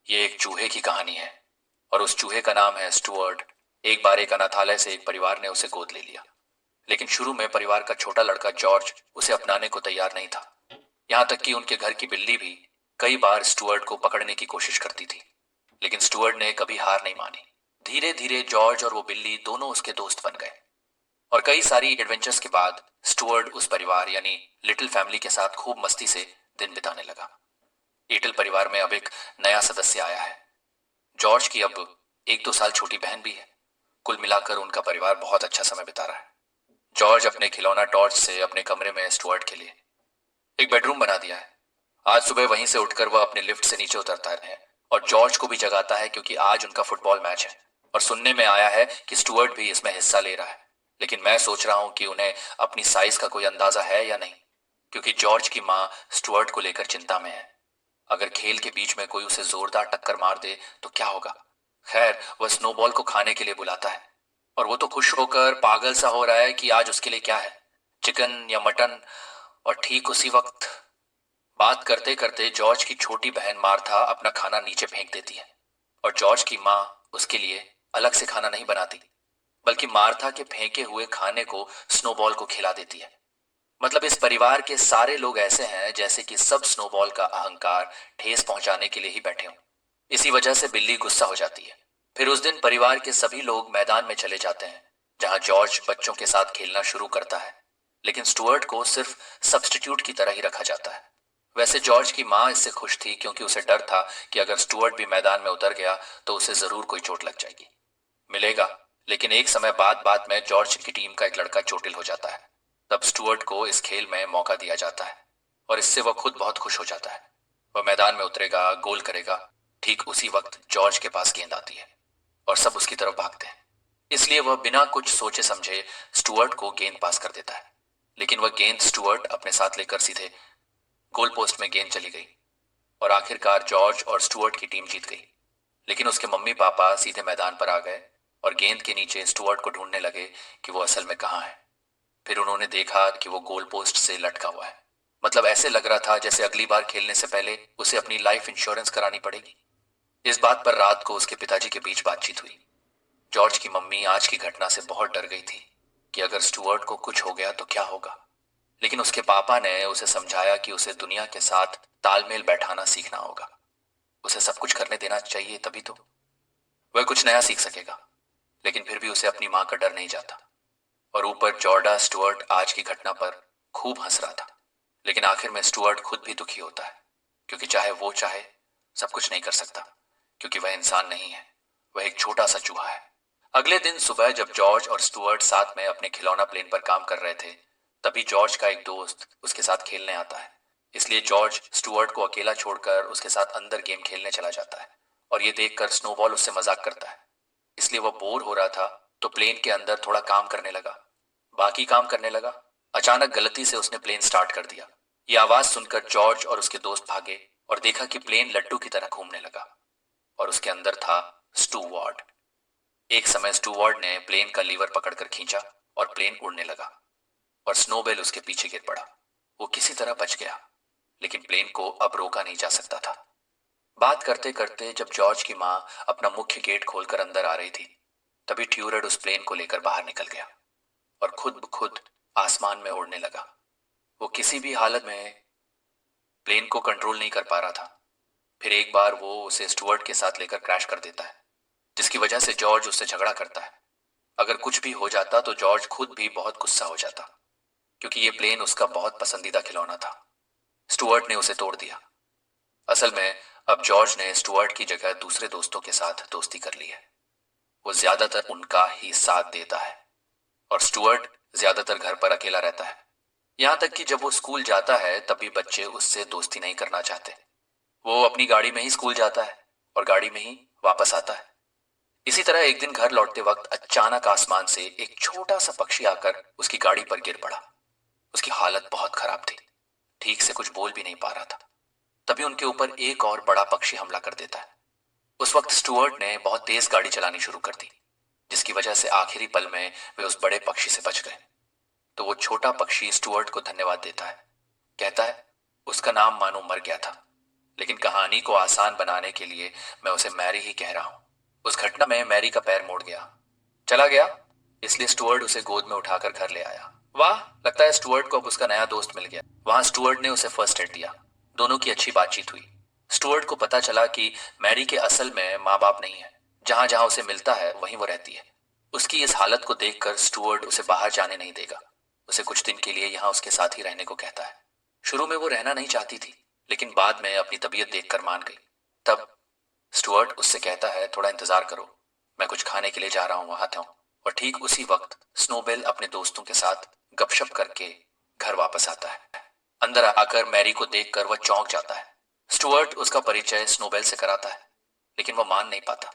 ये एक चूहे की कहानी है और उस चूहे का नाम है स्टुअर्ट। एक बार एक अनाथालय से एक परिवार ने उसे गोद ले लिया। लेकिन शुरू में परिवार का छोटा लड़का जॉर्ज उसे अपनाने को तैयार नहीं था। यहाँ तक कि उनके घर की बिल्ली भी कई बार स्टुअर्ट को पकड़ने की कोशिश करती थी। लेकिन स्टुअर्ट ने कभी हार नहीं मानी। धीरे धीरे जॉर्ज और वो बिल्ली दोनों उसके दोस्त बन गए और कई सारी एडवेंचर्स के बाद स्टुअर्ट उस परिवार यानी लिटिल फैमिली के साथ खूब मस्ती से दिन बिताने लगा। लिटिल परिवार में अब एक नया सदस्य आया है। जॉर्ज की अब 1-2 साल छोटी बहन भी है। कुल मिलाकर उनका परिवार बहुत अच्छा समय बिता रहा है। जॉर्ज अपने खिलौना टॉर्च से अपने कमरे में स्टुअर्ट के लिए एक बेडरूम बना दिया है। आज सुबह वहीं से उठकर वह अपने लिफ्ट से नीचे उतरता है और जॉर्ज को भी जगाता है क्योंकि आज उनका फुटबॉल मैच है और सुनने में आया है कि स्टुअर्ट भी इसमें हिस्सा ले रहा है। लेकिन मैं सोच रहा हूं कि उन्हें अपनी साइज का कोई अंदाजा है या नहीं, क्योंकि जॉर्ज की माँ स्टुअर्ट को लेकर चिंता में है। अगर खेल के बीच में कोई उसे जोरदार टक्कर मार दे तो क्या होगा। खैर, वह स्नोबॉल को खाने के लिए बुलाता है और वो तो खुश होकर पागल सा हो रहा है कि आज उसके लिए क्या है, चिकन या मटन। और ठीक उसी वक्त बात करते करते जॉर्ज की छोटी बहन मार्था अपना खाना नीचे फेंक देती है और जॉर्ज की माँ उसके लिए अलग से खाना नहीं बनाती, बल्कि मार्था के फेंके हुए खाने को स्नोबॉल को खिला देती है। मतलब इस परिवार के सारे लोग ऐसे हैं जैसे कि सब स्नोबॉल का अहंकार ठेस पहुंचाने के लिए ही बैठे हों। इसी वजह से बिल्ली गुस्सा हो जाती है। फिर उस दिन परिवार के सभी लोग मैदान में चले जाते हैं जहां जॉर्ज बच्चों के साथ खेलना शुरू करता है। लेकिन स्टुअर्ट को सिर्फ सब्स्टिट्यूट की तरह ही रखा जाता है। वैसे जॉर्ज की माँ इससे खुश थी क्योंकि उसे डर था कि अगर स्टुअर्ट भी मैदान में उतर गया तो उसे जरूर कोई चोट लग जाएगी। मिलेगा। लेकिन एक समय बाद बात में जॉर्ज की टीम का एक लड़का चोटिल हो जाता है। तब स्टुअर्ट को इस खेल में मौका दिया जाता है और इससे वह खुद बहुत खुश हो जाता है। वह मैदान में उतरेगा, गोल करेगा। ठीक उसी वक्त जॉर्ज के पास गेंद आती है और सब उसकी तरफ भागते हैं। इसलिए वह बिना कुछ सोचे समझे स्टुअर्ट को गेंद पास कर देता है। लेकिन वह गेंद स्टुअर्ट अपने साथ लेकर सीधे गोल पोस्ट में गेंद चली गई और आखिरकार जॉर्ज और स्टुअर्ट की टीम जीत गई। लेकिन उसके मम्मी पापा सीधे मैदान पर आ गए और गेंद के नीचे स्टुअर्ट को ढूंढने लगे कि वो असल में कहाँ है। फिर उन्होंने देखा कि वो गोल पोस्ट से लटका हुआ है। मतलब ऐसे लग रहा था जैसे अगली बार खेलने से पहले उसे अपनी लाइफ इंश्योरेंस करानी पड़ेगी। इस बात पर रात को उसके पिताजी के बीच बातचीत हुई। जॉर्ज की मम्मी आज की घटना से बहुत डर गई थी कि अगर स्टुअर्ट को कुछ हो गया तो क्या होगा। लेकिन उसके पापा ने उसे समझाया कि उसे दुनिया के साथ तालमेल बैठाना सीखना होगा। उसे सब कुछ करने देना चाहिए, तभी तो वह कुछ नया सीख सकेगा। लेकिन फिर भी उसे अपनी माँ का डर नहीं जाता। और ऊपर जॉर्डा स्टुअर्ट आज की घटना पर खूब हंस रहा था। लेकिन आखिर में स्टुअर्ट खुद भी दुखी होता है, क्योंकि चाहे वो चाहे सब कुछ नहीं कर सकता, क्योंकि वह इंसान नहीं है, वह एक छोटा सा चूहा है। अगले दिन सुबह जब जॉर्ज और स्टुअर्ट साथ में अपने खिलौना प्लेन पर काम कर रहे थे, तभी जॉर्ज का एक दोस्त उसके साथ खेलने आता है। इसलिए जॉर्ज स्टुअर्ट को अकेला छोड़कर उसके साथ अंदर गेम खेलने चला जाता है और ये देखकर स्नोबॉल उससे मजाक करता है। इसलिए वह बोर हो रहा था तो प्लेन के अंदर थोड़ा काम करने लगा, बाकी काम करने लगा। अचानक गलती से उसने प्लेन स्टार्ट कर दिया। ये आवाज सुनकर जॉर्ज और उसके दोस्त भागे और देखा कि प्लेन लट्टू की तरह घूमने लगा और उसके अंदर था स्टुअर्ट। एक समय स्टुअर्ट ने प्लेन का लीवर पकड़कर खींचा और प्लेन उड़ने लगा और स्नोबेल उसके पीछे गिर पड़ा। वो किसी तरह बच गया, लेकिन प्लेन को अब रोका नहीं जा सकता था। बात करते करते जब जॉर्ज की माँ अपना मुख्य गेट खोलकर अंदर आ रही थी, तभी ट्यूरेड उस प्लेन को लेकर बाहर निकल गया और खुद ब खुद आसमान में उड़ने लगा। वो किसी भी हालत में प्लेन को कंट्रोल नहीं कर पा रहा था। फिर एक बार वो उसे स्टुअर्ट के साथ लेकर क्रैश कर देता है, जिसकी वजह से जॉर्ज उससे झगड़ा करता है। अगर कुछ भी हो जाता तो जॉर्ज खुद भी बहुत गुस्सा हो जाता, क्योंकि ये प्लेन उसका बहुत पसंदीदा खिलौना था। स्टुअर्ट ने उसे तोड़ दिया। असल में अब जॉर्ज ने स्टुअर्ट की जगह दूसरे दोस्तों के साथ दोस्ती कर ली है। वो ज्यादातर उनका ही साथ देता है और स्टुअर्ट ज्यादातर घर पर अकेला रहता है। यहाँ तक कि जब वो स्कूल जाता है तब भी बच्चे उससे दोस्ती नहीं करना चाहते। वो अपनी गाड़ी में ही स्कूल जाता है और गाड़ी में ही वापस आता है। इसी तरह एक दिन घर लौटते वक्त अचानक आसमान से एक छोटा सा पक्षी आकर उसकी गाड़ी पर गिर पड़ा। उसकी हालत बहुत खराब थी, ठीक से कुछ बोल भी नहीं पा रहा था। तभी उनके ऊपर एक और बड़ा पक्षी हमला कर देता है। उस वक्त स्टुअर्ट ने बहुत तेज गाड़ी चलानी शुरू कर दी, जिसकी वजह से आखिरी पल में वे उस बड़े पक्षी से बच गए। तो वो छोटा पक्षी स्टुअर्ट को धन्यवाद देता है। कहता है उसका नाम मानो मर गया था, लेकिन कहानी को आसान बनाने के लिए मैं उसे मैरी ही कह रहा हूं। उस घटना में मैरी का पैर मुड़ गया, चला गया, इसलिए स्टुअर्ट उसे गोद में उठाकर घर ले आया। वाह, लगता है स्टुअर्ट को अब उसका नया दोस्त मिल गया। वहां स्टुअर्ट ने उसे फर्स्ट एड दिया। दोनों की अच्छी बातचीत हुई। स्टुअर्ट को पता चला कि मैरी के असल में माँ बाप नहीं है। जहां जहां उसे मिलता है वहीं वो रहती है। उसकी इस हालत को देखकर स्टुअर्ट उसे बाहर जाने नहीं देगा। उसे कुछ दिन के लिए यहाँ उसके साथ ही रहने को कहता है। शुरू में वो रहना नहीं चाहती थी, लेकिन बाद में अपनी तबीयत देखकर मान गई। तब स्टुअर्ट उससे कहता है, थोड़ा इंतजार करो, मैं कुछ खाने के लिए जा रहा हूँ, आता हूँ। और ठीक उसी वक्त स्नोबेल अपने दोस्तों के साथ गपशप करके घर वापस आता है। अंदर आकर मैरी को देखकर वह चौंक जाता है। स्टुअर्ट उसका परिचय स्नोबेल से कराता है, लेकिन वह मान नहीं पाता,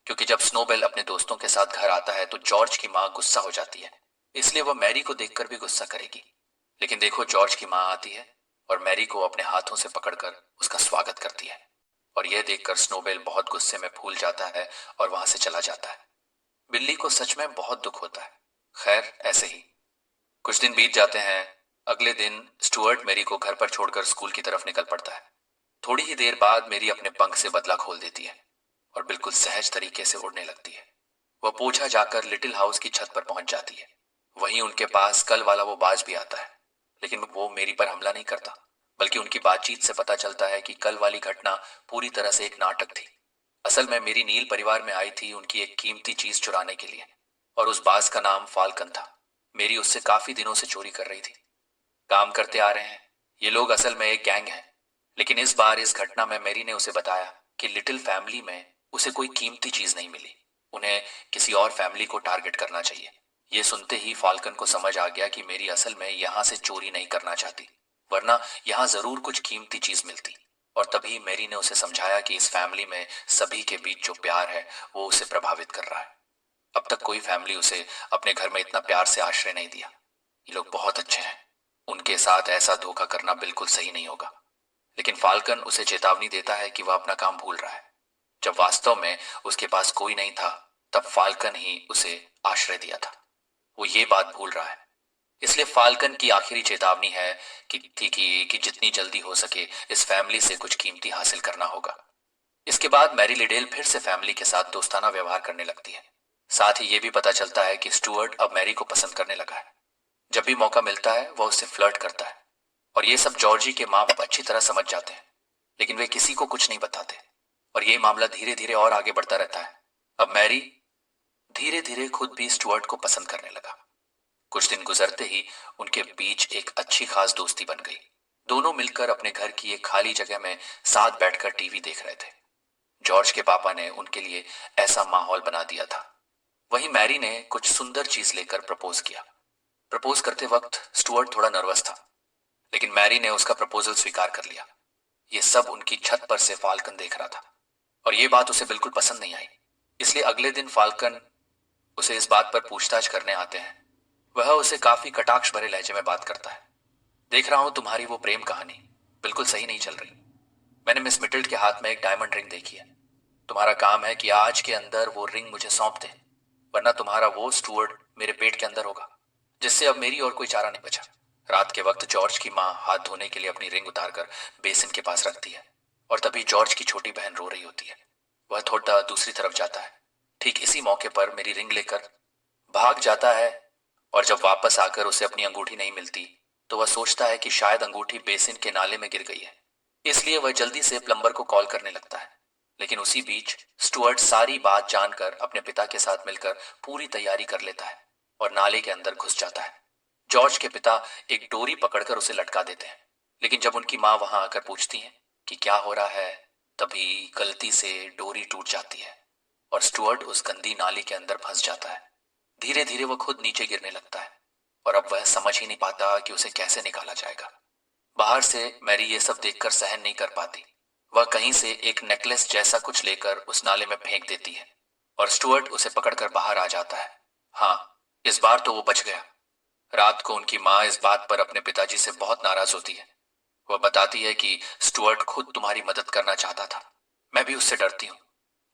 क्योंकि जब स्नोबेल अपने दोस्तों के साथ घर आता है तो जॉर्ज की माँ गुस्सा हो जाती है। इसलिए वह मैरी को देखकर भी गुस्सा करेगी। लेकिन देखो, जॉर्ज की माँ आती है और मैरी को अपने हाथों से पकड़कर उसका स्वागत करती है। और यह देखकर स्नोबेल बहुत गुस्से में फूल जाता है और वहां से चला जाता है। बिल्ली को सच में बहुत दुख होता है। खैर, ऐसे ही कुछ दिन बीत जाते हैं। अगले दिन स्टुअर्ट मैरी को घर पर छोड़कर स्कूल की तरफ निकल पड़ता है। थोड़ी ही देर बाद मैरी अपने पंख से बदला खोल देती है और बिल्कुल सहज तरीके से उड़ने लगती है। वह पूछा जाकर लिटिल हाउस की छत पर पहुंच जाती है। वहीं उनके पास कल वाला वो बाज भी आता है, लेकिन वो मैरी पर हमला नहीं करता, बल्कि उनकी बातचीत से पता चलता है कि कल वाली घटना पूरी तरह से एक नाटक थी। असल में मेरी नील परिवार में आई थी उनकी एक कीमती चीज चुराने के लिए, और उस बाज का नाम फाल्कन था। मेरी उससे काफी दिनों से चोरी कर रही थी। काम करते आ रहे हैं। ये लोग असल में एक गैंग है, लेकिन इस बार इस घटना में मेरी ने उसे बताया कि लिटिल फैमिली में उसे कोई कीमती चीज नहीं मिली। उन्हें किसी और फैमिली को टारगेट करना चाहिए। ये सुनते ही फाल्कन को समझ आ गया कि मेरी असल में यहां से चोरी नहीं करना चाहती, वरना यहां जरूर कुछ कीमती चीज मिलती। और तभी मेरी ने उसे समझाया कि इस फैमिली में सभी के बीच जो प्यार है वो उसे प्रभावित कर रहा है। अब तक कोई फैमिली उसे अपने घर में इतना प्यार से आश्रय नहीं दिया। ये लोग बहुत अच्छे हैं। उनके साथ ऐसा धोखा करना बिल्कुल सही नहीं होगा। लेकिन फाल्कन उसे चेतावनी देता है कि वह अपना काम भूल रहा है। जब वास्तव में उसके पास कोई नहीं था, तब फाल्कन ही उसे आश्रय दिया था। वो ये बात भूल रहा है। इसलिए फाल्कन की आखिरी चेतावनी है कि जितनी जल्दी हो सके इस फैमिली से कुछ कीमती हासिल करना होगा। इसके बाद मैरी लिडेल फिर से फैमिली के साथ दोस्ताना व्यवहार करने लगती है। साथ ही ये भी पता चलता है कि स्टुअर्ट अब मैरी को पसंद करने लगा है। जब भी मौका मिलता है वह उससे फ्लर्ट करता है। और ये सब जॉर्जी के माँ बाप अच्छी तरह समझ जाते हैं, लेकिन वे किसी को कुछ नहीं बताते। और ये मामला धीरे धीरे और आगे बढ़ता रहता है। अब मैरी धीरे धीरे खुद भी स्टुअर्ट को पसंद करने लगा। कुछ दिन गुजरते ही उनके बीच एक अच्छी खास दोस्ती बन गई। दोनों मिलकर अपने घर की एक खाली जगह में साथ बैठकर टीवी देख रहे थे। जॉर्ज के पापा ने उनके लिए ऐसा माहौल बना दिया था। वहीं मैरी ने कुछ सुंदर चीज लेकर प्रपोज किया। प्रपोज करते वक्त स्टुअर्ट थोड़ा नर्वस था, लेकिन मैरी ने उसका प्रपोजल स्वीकार कर लिया। ये सब उनकी छत पर से फाल्कन देख रहा था, और ये बात उसे बिल्कुल पसंद नहीं आई। इसलिए अगले दिन फाल्कन उसे इस बात पर पूछताछ करने आते हैं। वह उसे काफी कटाक्ष भरे लहजे में बात करता है। देख रहा हूं तुम्हारी वो प्रेम कहानी बिल्कुल सही नहीं चल रही। मैंने मिस मिटल्ड के हाथ में एक डायमंड रिंग देखी है। तुम्हारा काम है कि आज के अंदर वो रिंग मुझे सौंप दे, वरना तुम्हारा वो स्टुअर्ट मेरे पेट के अंदर होगा, जिससे अब मेरी और कोई चारा नहीं बचा। रात के वक्त जॉर्ज की माँ हाथ धोने के लिए अपनी रिंग उतारकर बेसिन के पास रखती है, और तभी जॉर्ज की छोटी बहन रो रही होती है। वह थोड़ा दूसरी तरफ जाता है। ठीक इसी मौके पर मेरी रिंग लेकर भाग जाता है, और जब वापस आकर उसे अपनी अंगूठी नहीं मिलती तो वह सोचता है कि शायद अंगूठी बेसिन के नाले में गिर गई है। इसलिए वह जल्दी से प्लम्बर को कॉल करने लगता है। लेकिन उसी बीच स्टुअर्ट सारी बात जानकर अपने पिता के साथ मिलकर पूरी तैयारी कर लेता है और नाले के अंदर घुस जाता है। जॉर्ज के पिता एक डोरी पकड़कर उसे लटका देते हैं, लेकिन जब उनकी माँ वहां आकर पूछती है कि क्या हो रहा है, तभी गलती से डोरी टूट जाती है और स्टुअर्ट उस गंदी नाली के अंदर फंस जाता है। धीरे धीरे वह खुद नीचे गिरने लगता है, और अब वह समझ ही नहीं पाता कि उसे कैसे निकाला जाएगा। बाहर से मैरी ये सब देखकर सहन नहीं कर पाती। वह कहीं से एक नेकलेस जैसा कुछ लेकर उस नाले में फेंक देती है, और स्टुअर्ट उसे पकड़कर बाहर आ जाता है। हाँ, इस बार तो वो बच गया। रात को उनकी माँ इस बात पर अपने पिताजी से बहुत नाराज होती है। वह बताती है कि स्टुअर्ट खुद तुम्हारी मदद करना चाहता था। मैं भी उससे डरती हूँ,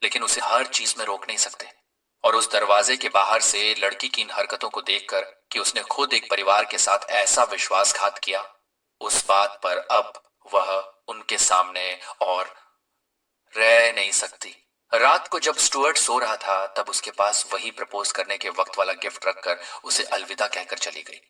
लेकिन उसे हर चीज में रोक नहीं सकते। और उस दरवाजे के बाहर से लड़की की इन हरकतों को देखकर कि उसने खुद एक परिवार के साथ ऐसा विश्वासघात किया, उस बात पर अब वह उनके सामने और रह नहीं सकती। रात को जब स्टुअर्ट सो रहा था तब उसके पास वही प्रपोज करने के वक्त वाला गिफ्ट रखकर उसे अलविदा कहकर चली गई।